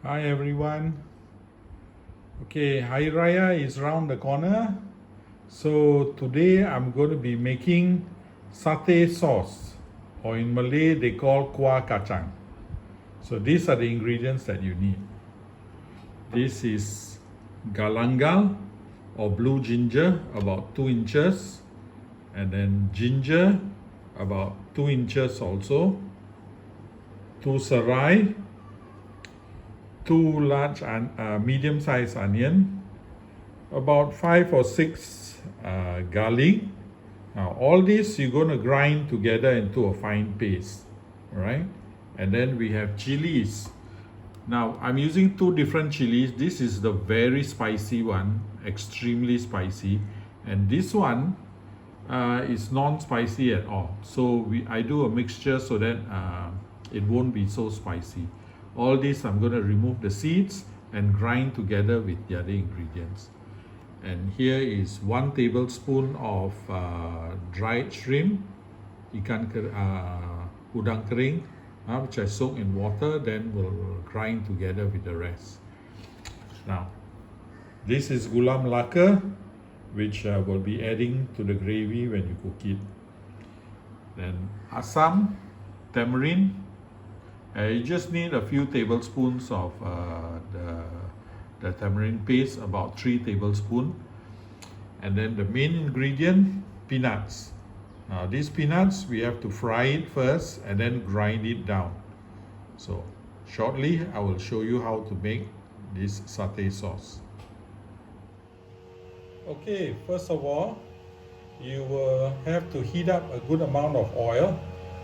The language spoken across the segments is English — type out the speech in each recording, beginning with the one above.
Hi everyone. Okay, Hari Raya is round the corner. So today I'm going to be making satay sauce, or in Malay they call Kuah Kacang. So these are the ingredients that you need. This is Galangal or blue ginger, about 2 inches, and then ginger, about 2 inches also, 2 serai, 2 large medium-sized onion, about 5 or 6 garlic. Now all this you're going to grind together into a fine paste, all right? And then we have chilies. Now I'm using 2 different chilies. This is the very spicy one, extremely spicy, and this one is non-spicy at all. So I do a mixture so that it won't be so spicy. All this I'm going to remove the seeds and grind together with the other ingredients. And here is 1 tablespoon of dried shrimp, udang kering, which I soak in water, then we'll grind together with the rest. Now, this is Gula Melaka, which we'll be adding to the gravy when you cook it. Then Assam, tamarind. You just need a few tablespoons of the tamarind paste, about 3 tablespoons. And then the main ingredient, peanuts. Now these peanuts, we have to fry it first and then grind it down. So shortly, I will show you how to make this satay sauce. Okay, first of all, you will have to heat up a good amount of oil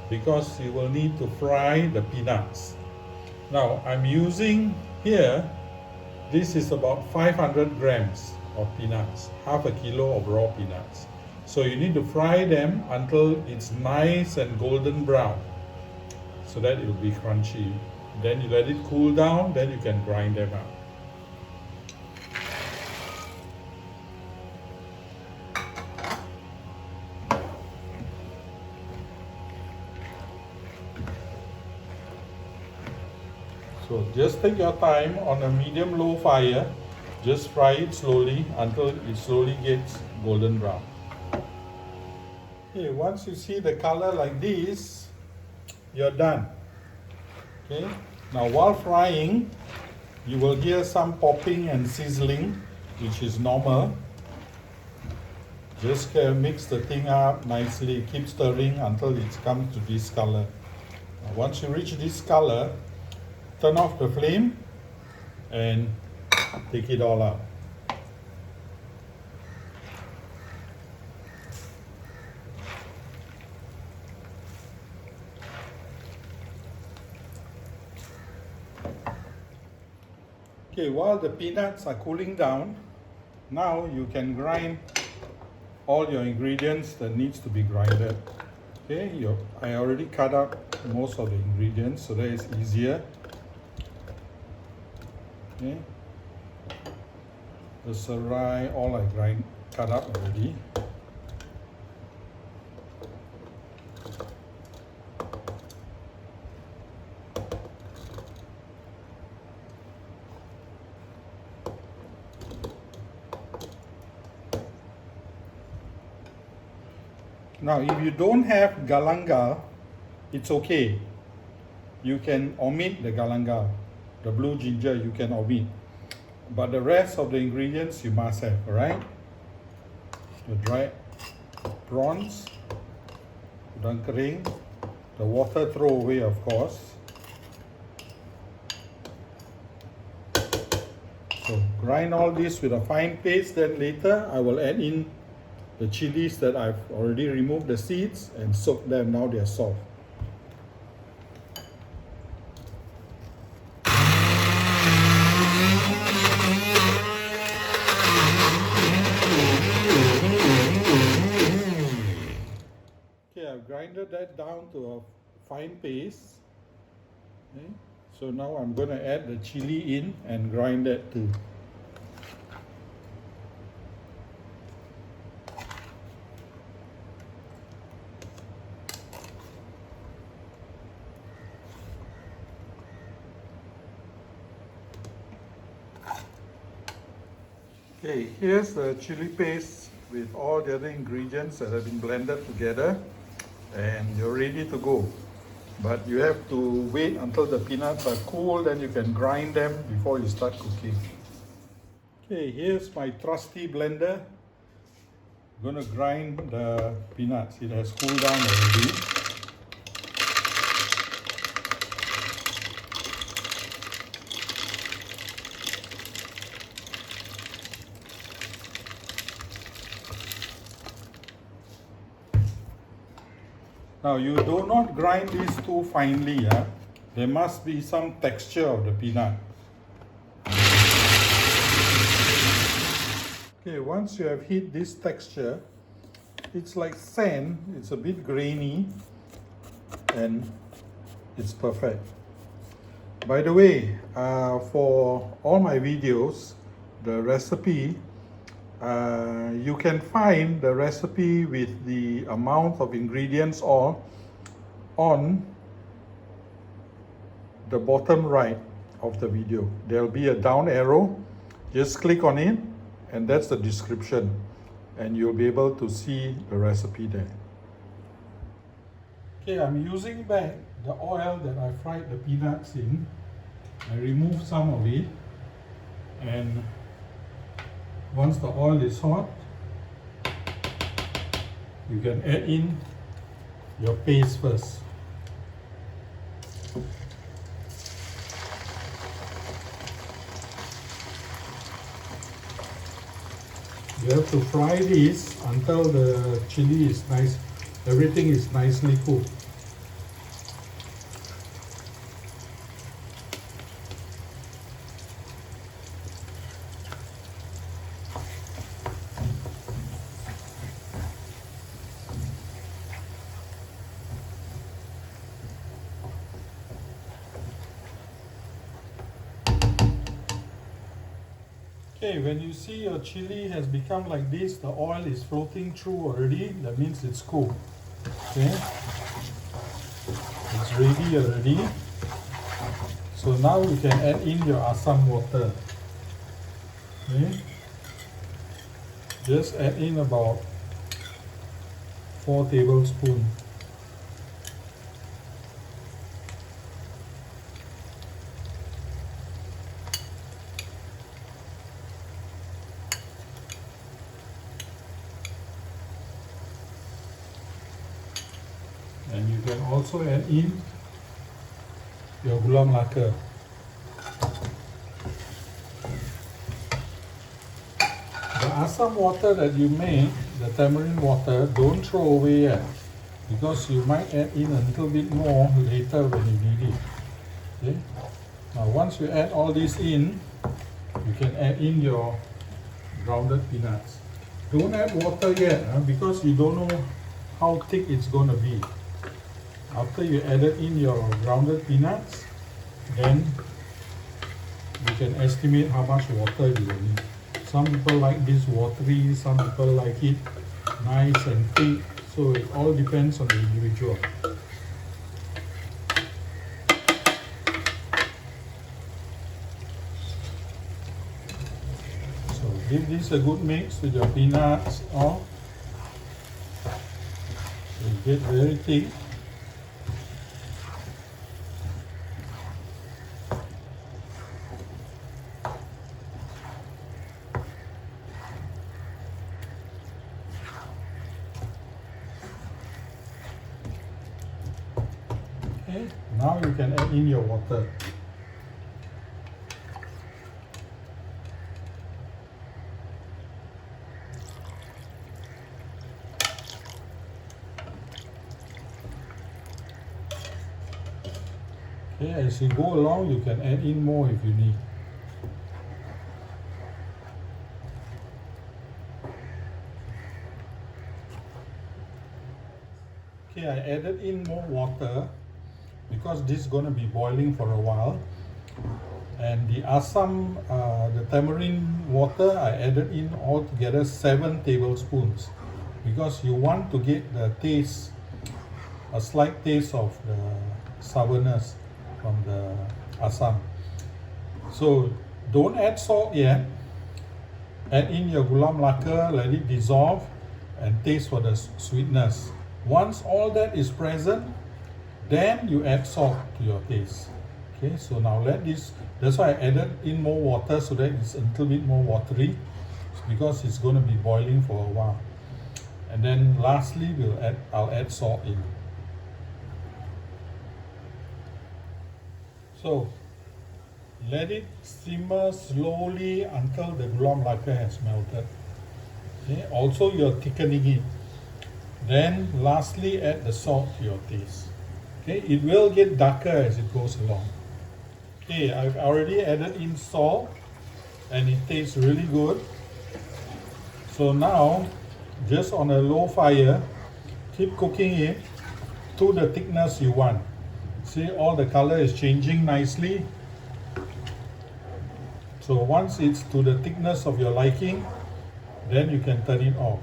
because you will need to fry the peanuts. Now I'm using here, this is about 500 grams of peanuts, half a kilo of raw peanuts. So you need to fry them until it's nice and golden brown so that it will be crunchy. Then you let it cool down, then you can grind them out. So just take your time on a medium-low fire. Just fry it slowly until it slowly gets golden brown. Okay, once you see the color like this, you're done. Okay, now while frying, you will hear some popping and sizzling, which is normal. Just mix the thing up nicely, keep stirring until it comes to this color. Now, once you reach this color, turn off the flame and take it all out. Okay, while the peanuts are cooling down, now you can grind all your ingredients that needs to be grinded. Okay, I already cut up most of the ingredients, so that is easier. Okay, the serai, all I cut up already. Now, if you don't have galangal, it's okay. You can omit the galangal, the blue ginger you can omit. But the rest of the ingredients you must have, alright? The dried prawns, udang kering, the water throw away of course. So grind all this with a fine paste, then later I will add in the chilies that I've already removed the seeds and soak them, now they're soft. Okay, I've grinded that down to a fine paste. Okay. So now I'm going to add the chili in and grind that too. Okay, here's the chili paste with all the other ingredients that have been blended together, and you're ready to go. But you have to wait until the peanuts are cool, then you can grind them before you start cooking. Okay, here's my trusty blender. I'm gonna grind the peanuts. It has cooled down already. Now you do not grind these too finely. There must be some texture of the peanut. Okay, once you have hit this texture, it's like sand. It's a bit grainy and it's perfect. By the way, for all my videos, the recipe, you can find the recipe with the amount of ingredients all on the bottom right of the video. There'll be a down arrow. Just click on it, and that's the description, and you'll be able to see the recipe there. Okay, I'm using back the oil that I fried the peanuts in. I removed some of it, and once the oil is hot, you can add in your paste first. You have to fry this until the chili is nice, everything is nicely cooked. Okay, when you see your chili has become like this, the oil is floating through already, that means it's cooked. Okay, it's ready already. So now you can add in your Assam water. Okay, just add in about 4 tablespoons. And you can also add in your Gula Melaka. The Assam water that you make, the tamarind water, don't throw away yet, because you might add in a little bit more later when you need it. Okay? Now once you add all this in, you can add in your grounded peanuts. Don't add water yet, because you don't know how thick it's going to be. After you added in your grounded peanuts, then you can estimate how much water you will need. Some people like this watery, some people like it nice and thick, so it all depends on the individual. So give this a good mix with your peanuts all. It get very thick. Okay, now you can add in your water. Okay, as you go along, you can add in more if you need. Okay, I added in more water because this is going to be boiling for a while. And the Assam, the tamarind water, I added in altogether 7 tablespoons because you want to get the taste, a slight taste of the sourness from the Assam. So don't add salt yet. Add in your Gula Melaka, let it dissolve, and taste for the sweetness. Once all that is present, then you add salt to your taste. Okay, so now let this, that's why I added in more water so that it's a little bit more watery, because it's going to be boiling for a while. And then lastly, I'll add salt in. So let it simmer slowly until the Gula Melaka has melted. Okay, also you're thickening it. Then lastly, add the salt to your taste. Okay, it will get darker as it goes along. Okay, I've already added in salt and it tastes really good. So now, just on a low fire, keep cooking it to the thickness you want. See, all the color is changing nicely. So once it's to the thickness of your liking, then you can turn it off.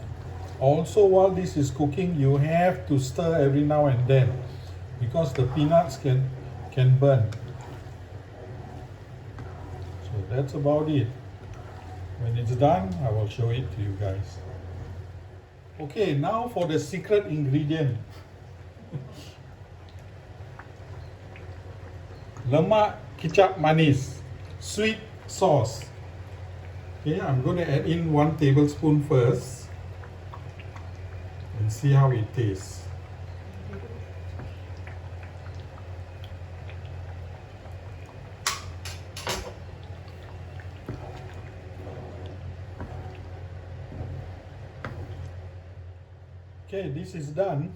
Also, while this is cooking, you have to stir every now and then because the peanuts can burn. So that's about it. When it's done, I will show it to you guys. Okay, now for the secret ingredient. Lemak kicap manis, sweet sauce. Okay, I'm going to add in 1 tablespoon first and see how it tastes. Okay, this is done.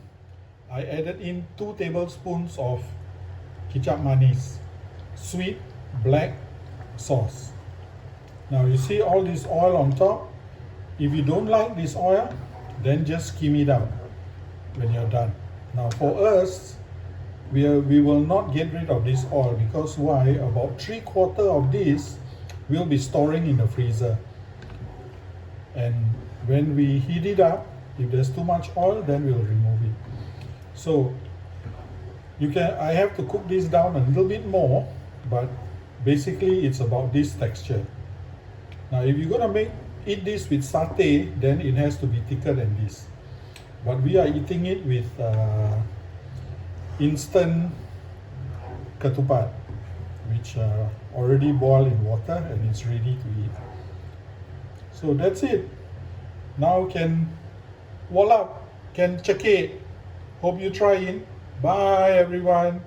I added in 2 tablespoons of kicap manis, sweet black sauce. Now you see all this oil on top. If you don't like this oil, then just skim it out when you're done. Now for us, we will not get rid of this oil because why? About 3/4 of this we'll be storing in the freezer. And when we heat it up, if there's too much oil, then we'll remove it. So I have to cook this down a little bit more, but basically it's about this texture. Now if you're gonna eat this with satay, then it has to be thicker than this. But we are eating it with instant ketupat, which already boiled in water and it's ready to eat. So that's it. Now voila, can check it. Hope you try it. Bye everyone.